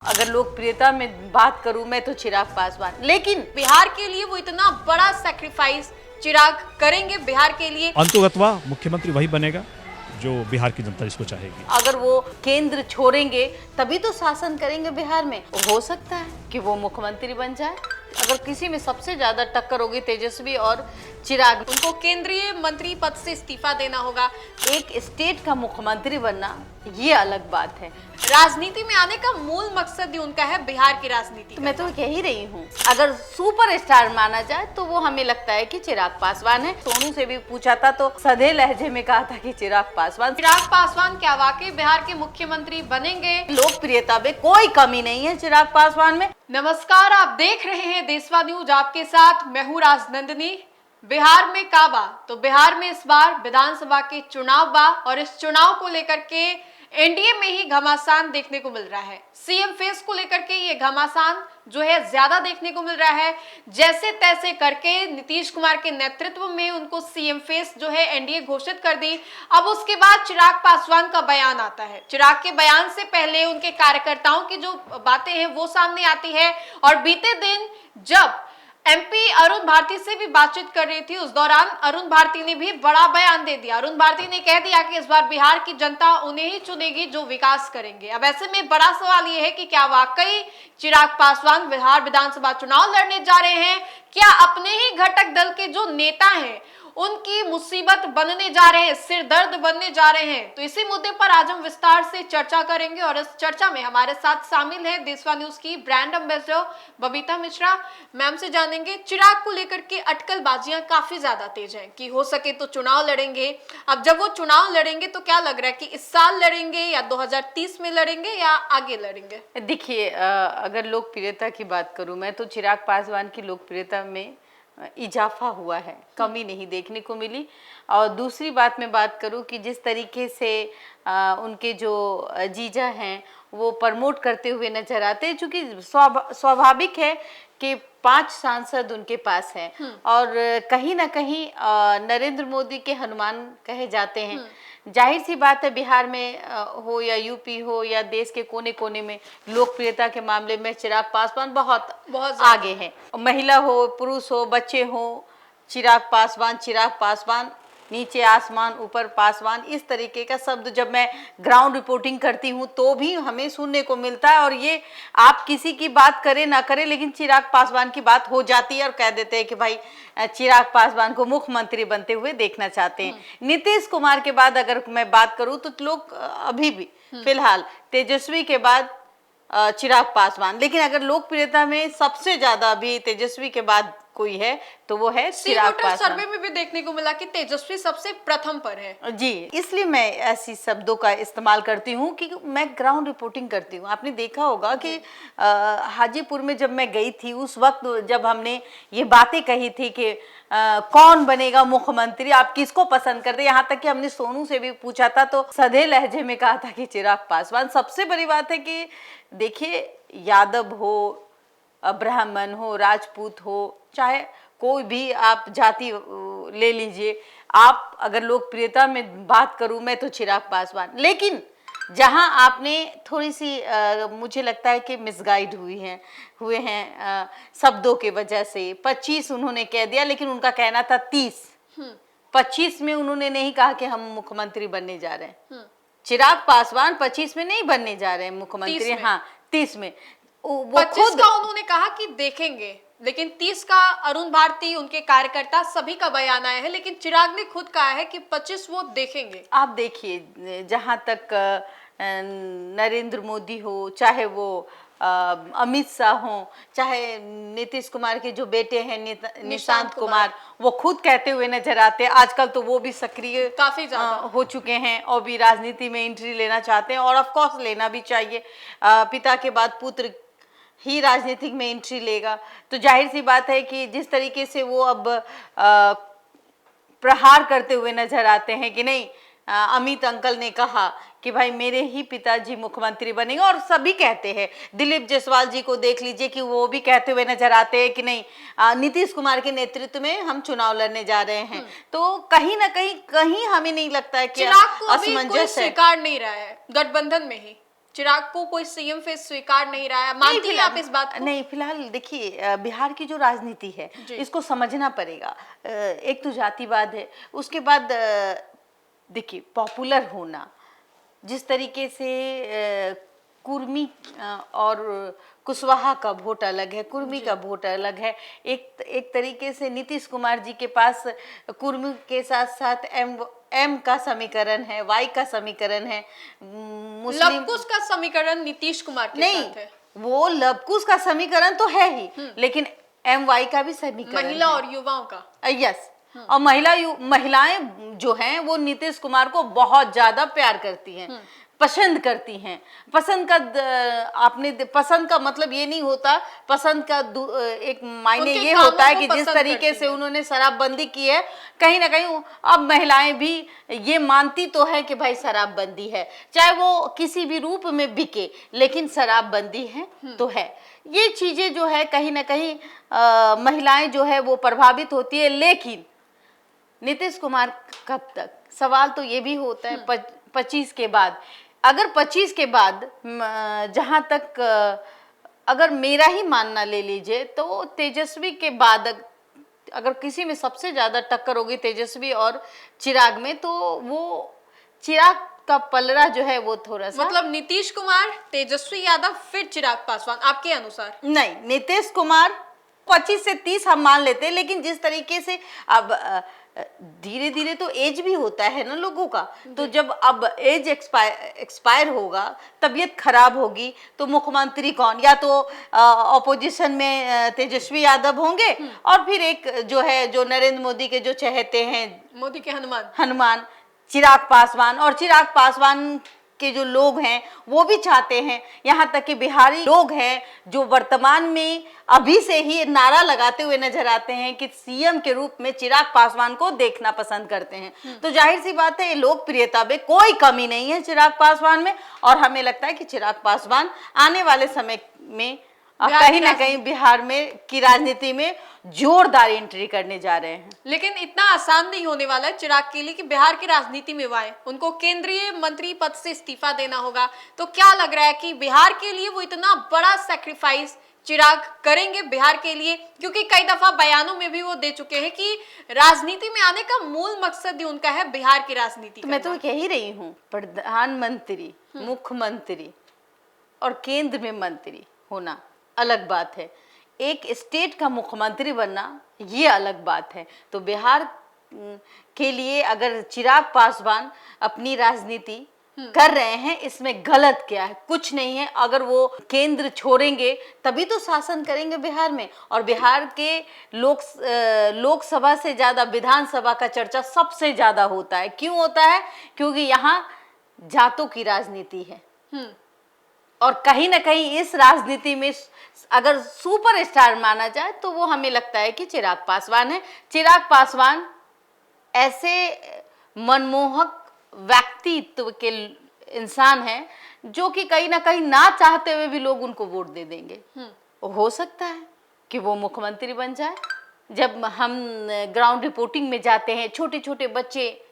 अगर लोकप्रियता में बात करूं मैं तो चिराग पासवान, लेकिन बिहार के लिए वो इतना बड़ा सैक्रिफाइस चिराग करेंगे बिहार के लिए। अंतोगत्वा मुख्यमंत्री वही बनेगा जो बिहार की जनता जिसको चाहेगी। अगर वो केंद्र छोड़ेंगे तभी तो शासन करेंगे बिहार में। हो सकता है कि वो मुख्यमंत्री बन जाए। अगर किसी में सबसे ज्यादा टक्कर होगी तेजस्वी और चिराग, उनको केंद्रीय मंत्री पद से इस्तीफा देना होगा। एक स्टेट का मुख्यमंत्री बनना ये अलग बात है। राजनीति में आने का मूल मकसद ही उनका है बिहार की राजनीति। तो मैं तो कह ही रही हूँ, अगर सुपरस्टार माना जाए तो वो हमें लगता है कि चिराग पासवान है। सोनू से भी पूछा था तो सधे लहजे में कहा था कि चिराग पासवान। चिराग पासवान क्या वाकई बिहार के मुख्यमंत्री बनेंगे? लोकप्रियता में कोई कमी नहीं है चिराग पासवान में। नमस्कार, आप देख रहे हैं देशवा न्यूज, आपके साथ मैं हूँ राजनंदिनी। बिहार में काबा तो बिहार में इस बार विधानसभा के चुनाव बा और इस चुनाव को लेकर के एनडीए में ही घमासान देखने को मिल रहा है। सीएम फेस को लेकर के ये घमासान जो है ज्यादा देखने को मिल रहा है। जैसे तैसे करके नीतीश कुमार के नेतृत्व में उनको सीएम फेस जो है एनडीए घोषित कर दी। अब उसके बाद चिराग पासवान का बयान आता है। चिराग के बयान से पहले उनके कार्यकर्ताओं की जो बातें हैं वो सामने आती है। और बीते दिन जब एमपी अरुण भारती से भी बातचीत कर रही थी, उस दौरान अरुण भारती ने भी बड़ा बयान दे दिया। अरुण भारती ने कह दिया कि इस बार बिहार की जनता उन्हें ही चुनेगी जो विकास करेंगे। अब ऐसे में बड़ा सवाल यह है कि क्या वाकई चिराग पासवान बिहार विधानसभा चुनाव लड़ने जा रहे हैं? क्या अपने ही घटक दल के जो नेता हैं उनकी मुसीबत बनने जा रहे हैं, सिर दर्द बनने जा रहे हैं? तो इसी मुद्दे पर आज हम विस्तार से चर्चा करेंगे और इस चर्चा में हमारे साथ शामिल है देशवा न्यूज की brand ambassador Babita Mishra. Ma'am से जानेंगे, चिराग को लेकर के अटकलबाजियां काफी ज्यादा तेज हैं कि हो सके तो चुनाव लड़ेंगे। अब जब वो चुनाव लड़ेंगे तो क्या लग रहा है कि इस साल लड़ेंगे या 2030 में लड़ेंगे या आगे लड़ेंगे? देखिए, अगर लोकप्रियता की बात करूं मैं तो चिराग पासवान की लोकप्रियता में इजाफा हुआ है, कमी नहीं देखने को मिली। और दूसरी बात मैं बात करूं कि जिस तरीके से उनके जो जीजा हैं वो प्रमोट करते हुए नजर आते हैं, चूंकि स्वाभाविक है कि 5 सांसद उनके पास हैं और कहीं ना कहीं नरेंद्र मोदी के हनुमान कहे जाते हैं। जाहिर सी बात है, बिहार में हो या यूपी हो या देश के कोने कोने में लोकप्रियता के मामले में चिराग पासवान बहुत आगे हैं। महिला हो, पुरुष हो, बच्चे हो, चिराग पासवान, नीचे आसमान ऊपर पासवान, इस तरीके का शब्द जब मैं ग्राउंड रिपोर्टिंग करती हूँ तो भी हमें सुनने को मिलता है। और ये आप किसी की बात करें ना करें, लेकिन चिराग पासवान की बात हो जाती है और कह देते हैं कि भाई चिराग पासवान को मुख्यमंत्री बनते हुए देखना चाहते हैं। नीतीश कुमार के बाद अगर मैं बात करूँ तो लोग अभी भी फिलहाल तेजस्वी के बाद चिराग पासवान, लेकिन अगर लोकप्रियता में सबसे ज्यादा अभी तेजस्वी के बाद कोई है तो वो है चिराग पासवान। सर्वे में भी देखने को मिला कि तेजस्वी सबसे प्रथम पर है जी। इसलिए मैं ऐसी शब्दों का इस्तेमाल करती हूँ कि मैं ग्राउंड रिपोर्टिंग करती हूँ। आपने देखा होगा कि हाजीपुर में जब मैं गई थी उस वक्त जब हमने ये बातें कही थी कि कौन बनेगा मुख्यमंत्री, आप किसको पसंद करते, यहाँ तक कि हमने सोनू से भी पूछा था तो सधे लहजे में कहा था कि चिराग पासवान। सबसे बड़ी बात है कि देखिए, यादव हो, ब्राह्मण हो, राजपूत हो, चाहे कोई भी आप जाति ले लीजिए, आप अगर लोकप्रियता में बात करूं मैं तो चिराग पासवान। लेकिन जहां आपने थोड़ी सी मुझे लगता है कि मिसगाइड हुए हैं शब्दों के वजह से। 25 उन्होंने कह दिया, लेकिन उनका कहना था 30। 25 में उन्होंने नहीं कहा कि हम मुख्यमंत्री बनने जा रहे हैं। चिराग पासवान 25 में नहीं बनने जा रहे हैं मुख्यमंत्री, हाँ 30 में। 25 का उन्होंने कहा कि देखेंगे, लेकिन 30 का अरुण भारती, उनके कार्यकर्ता सभी का बयान आया है, लेकिन चिराग ने खुद कहा है कि 25 वो देखेंगे। आप देखिए, जहां तक नरेंद्र मोदी हो, चाहे वो अमित शाह हो, चाहे नीतीश कुमार के जो बेटे हैं निशांत कुमार, वो खुद कहते हुए नजर आते हैं। आजकल तो वो भी सक्रिय काफी ज्यादा हो चुके हैं और भी राजनीति में एंट्री लेना चाहते हैं और ऑफ कोर्स लेना भी चाहिए। पिता के बाद पुत्र ही राजनीतिक में एंट्री लेगा, तो जाहिर सी बात है कि जिस तरीके से वो अब प्रहार करते हुए नजर आते हैं कि नहीं, अमित अंकल ने कहा कि भाई मेरे ही पिताजी मुख्यमंत्री बनेंगे, और सभी कहते हैं। दिलीप जायसवाल जी को देख लीजिए कि वो भी कहते हुए नजर आते हैं कि नहीं, नीतीश कुमार के नेतृत्व में हम चुनाव लड़ने जा रहे हैं। तो कहीं ना कहीं हमें नहीं लगता है कि असमंजस स्वीकार नहीं रहा है गठबंधन में ही। चिराग को कोई सीएम फेस स्वीकार नहीं रहा है, मानती हैं आप इस बात को? नहीं, फिलहाल देखिए बिहार की जो राजनीति है इसको समझना पड़ेगा। एक तो जातिवाद है, उसके बाद देखिए पॉपुलर होना, जिस तरीके से कुर्मी और कुशवाहा का वोट अलग है, कुर्मी का वोट अलग है। एक तरीके से नीतीश कुमार जी के पास कुर्मी के साथ साथ एम का समीकरण है, वाई का समीकरण है, मुस्लिम लवकुश का समीकरण नीतीश कुमार के नहीं, साथ है। वो लवकुश का समीकरण तो है ही, लेकिन एम वाई का भी समीकरण महिला है। और युवाओं का। यस, और महिलाएं जो हैं वो नीतीश कुमार को बहुत ज्यादा प्यार करती हैं, पसंद करती हैं। पसंद का मतलब ये नहीं होता, पसंद का एक मायने उनके ये कामों होता है को कि जिस पसंद तरीके करती से हैं। उन्होंने शराबबंदी की है, कहीं ना कहीं अब महिलाएं भी ये मानती तो है कि भाई शराबबंदी है, चाहे वो किसी भी रूप में बिके, लेकिन शराबबंदी है तो है। ये चीजें जो है कहीं ना कहीं महिलाएं जो है वो प्रभावित होती है। लेकिन नीतीश कुमार कब तक, सवाल तो ये भी होता है 25 के बाद। अगर 25 के बाद जहां तक अगर मेरा ही मानना ले लीजिए तो तेजस्वी के बाद अगर किसी में सबसे ज्यादा टक्कर होगी तेजस्वी और चिराग में, तो वो चिराग का पलड़ा जो है वो थोड़ा सा, मतलब नीतीश कुमार, तेजस्वी यादव, फिर चिराग पासवान आपके अनुसार? नहीं, नीतीश कुमार 25 से 30 हम मान लेते हैं, लेकिन जिस तरीके से अब धीरे धीरे तो एज भी होता है ना लोगों का, तो जब अब एज एक्सपायर होगा, तबीयत खराब होगी, तो मुख्यमंत्री कौन, या तो ऑपोजिशन में तेजस्वी यादव होंगे और फिर एक जो है जो नरेंद्र मोदी के जो चहेते हैं, मोदी के हनुमान चिराग पासवान। और चिराग पासवान के जो लोग हैं वो भी चाहते हैं, यहाँ तक कि बिहारी लोग हैं जो वर्तमान में अभी से ही नारा लगाते हुए नजर आते हैं कि सीएम के रूप में चिराग पासवान को देखना पसंद करते हैं। तो जाहिर सी बात है ये लोकप्रियता में कोई कमी नहीं है चिराग पासवान में, और हमें लगता है कि चिराग पासवान आने वाले समय में कहीं ना कहीं बिहार में की राजनीति में जोरदार एंट्री करने जा रहे हैं। लेकिन इतना आसान नहीं होने वाला है चिराग के लिए कि बिहार की राजनीति में वो आए। उनको केंद्रीय मंत्री पद से इस्तीफा देना होगा। तो क्या लग रहा है कि बिहार के लिए वो इतना बड़ा सैक्रिफाइस चिराग करेंगे बिहार के लिए? क्योंकि कई दफा बयानों में भी वो दे चुके हैं कि राजनीति में आने का मूल मकसद ही उनका है बिहार की राजनीति। तो मैं तो कह ही रही हूँ, प्रधानमंत्री, मुख्यमंत्री और केंद्र में मंत्री होना अलग बात है, एक स्टेट का मुख्यमंत्री बनना ये अलग बात है। तो बिहार के लिए अगर चिराग पासवान अपनी राजनीति कर रहे हैं, इसमें गलत क्या है? कुछ नहीं है। अगर वो केंद्र छोड़ेंगे तभी तो शासन करेंगे बिहार में। और बिहार के लोकसभा से ज्यादा विधानसभा का चर्चा सबसे ज्यादा होता है। क्यों होता है? क्योंकि यहाँ जातों की राजनीति है, और कहीं ना कहीं इस राजनीति में अगर सुपरस्टार माना जाए तो वो हमें लगता है कि चिराग पासवान है। चिराग पासवान ऐसे मनमोहक व्यक्तित्व के इंसान हैं जो कि कहीं ना कहीं ना चाहते हुए भी लोग उनको वोट दे देंगे। हो सकता है कि वो मुख्यमंत्री बन जाए। जब हम ग्राउंड रिपोर्टिंग में जाते हैं, छोटे छोटे बच्चे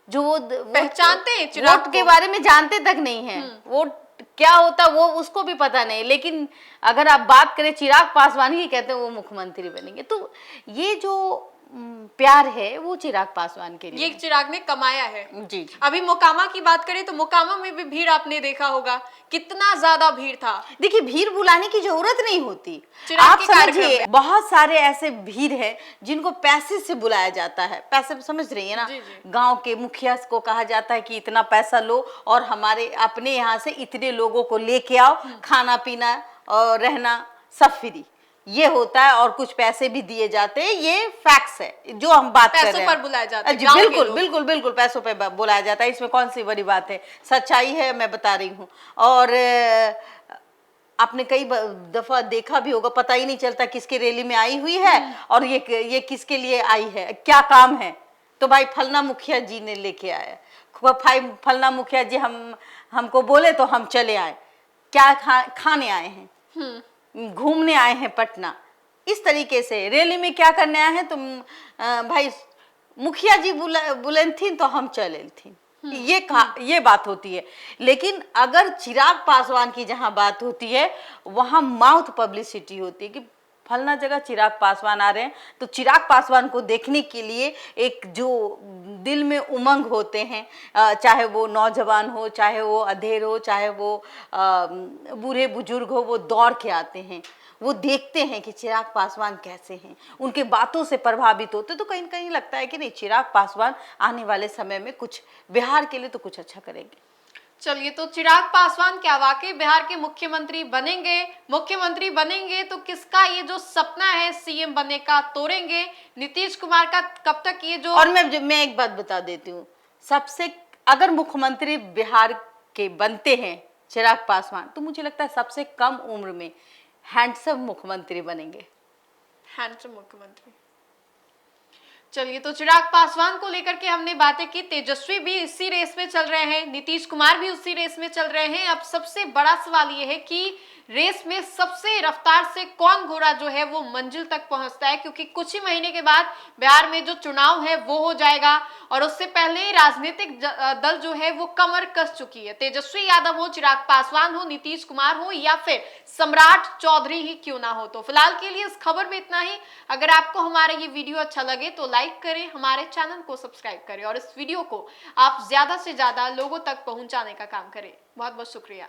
जो वो पहचानते हैं चिराग वोट के बारे में जानते तक नहीं है, वोट क्या होता वो उसको भी पता नहीं, लेकिन अगर आप बात करें चिराग पासवान ही कहते हैं वो मुख्यमंत्री बनेंगे। तो ये जो प्यार है वो चिराग पासवान के लिए, ये चिराग ने कमाया है। जी। अभी मोकामा की बात करें तो मोकामा में भी भीड़ आपने देखा होगा, कितना ज्यादा भीड़ था। देखिए भीड़ बुलाने की जरूरत नहीं होती। चिराग आप के कार्यक्रम समझिए में। बहुत सारे ऐसे भीड़ है जिनको पैसे से बुलाया जाता है। पैसे समझ रही है ना? जी, जी। गांव के मुखिया को कहा जाता है कि इतना पैसा लो और हमारे अपने यहाँ से इतने लोगों को लेके आओ, खाना पीना और रहना सब फ्री, ये होता है। और कुछ पैसे भी दिए जाते हैं। ये फैक्ट्स है जो हम बात कर रहे हैं। पैसों पर बुलाया जाता है जी गाँव के बिल्कुल लोग। बिल्कुल बिल्कुल पैसों पे बुलाया जाता है। इसमें कौन सी बड़ी बात है? सच्चाई है, मैं बता रही हूँ। और आपने कई दफा देखा भी होगा, पता ही नहीं चलता किसके रैली में आई हुई है और ये किसके लिए आई है, क्या काम है। तो भाई फलना मुखिया जी ने लेके आया, भाई फलना मुखिया जी हमको बोले तो हम चले आए। क्या खाने आए हैं, घूमने आए हैं पटना, इस तरीके से। रैली में क्या करने आए हैं? तुम भाई मुखिया जी बुलेन थी तो हम चले थी। ये बात होती है। लेकिन अगर चिराग पासवान की जहां बात होती है वहां माउथ पब्लिसिटी होती है कि फलना जगह चिराग पासवान आ रहे हैं, तो चिराग पासवान को देखने के लिए एक जो दिल में उमंग होते हैं, चाहे वो नौजवान हो, चाहे वो अधेड़ हो, चाहे वो बूढ़े बुजुर्ग हो, वो दौड़ के आते हैं, वो देखते हैं कि चिराग पासवान कैसे हैं, उनके बातों से प्रभावित होते। तो कहीं कहीं लगता है कि नहीं, चिराग पासवान आने वाले समय में कुछ बिहार के लिए तो कुछ अच्छा करेंगे। चलिए, तो चिराग पासवान क्या वाकई बिहार के मुख्यमंत्री बनेंगे? मुख्यमंत्री बनेंगे तो किसका ये जो सपना है सीएम बनने का तोड़ेंगे? नीतीश कुमार का कब तक ये जो, और मैं एक बात बता देती हूँ, सबसे अगर मुख्यमंत्री बिहार के बनते हैं चिराग पासवान, तो मुझे लगता है सबसे कम उम्र में हैंडसम मुख्यमंत्री बनेंगे। हैंडसम मुख्यमंत्री। चलिए, तो चिराग पासवान को लेकर के हमने बातें की। तेजस्वी भी इसी रेस में चल रहे हैं, नीतीश कुमार भी उसी रेस में चल रहे हैं। अब सबसे बड़ा सवाल ये है कि रेस में सबसे रफ्तार से कौन घोड़ा जो है वो मंजिल तक पहुंचता है, क्योंकि कुछ ही महीने के बाद बिहार में जो चुनाव है वो हो जाएगा और उससे पहले राजनीतिक दल जो है वो कमर कस चुकी है। तेजस्वी यादव हो, चिराग पासवान हो, नीतीश कुमार हो या फिर सम्राट चौधरी ही क्यों ना हो। तो फिलहाल के लिए इस खबर में इतना ही। अगर आपको हमारा ये वीडियो अच्छा लगे तो लाइक करें, हमारे चैनल को सब्सक्राइब करें और इस वीडियो को आप ज्यादा से ज्यादा लोगों तक पहुंचाने का काम करें। बहुत बहुत शुक्रिया।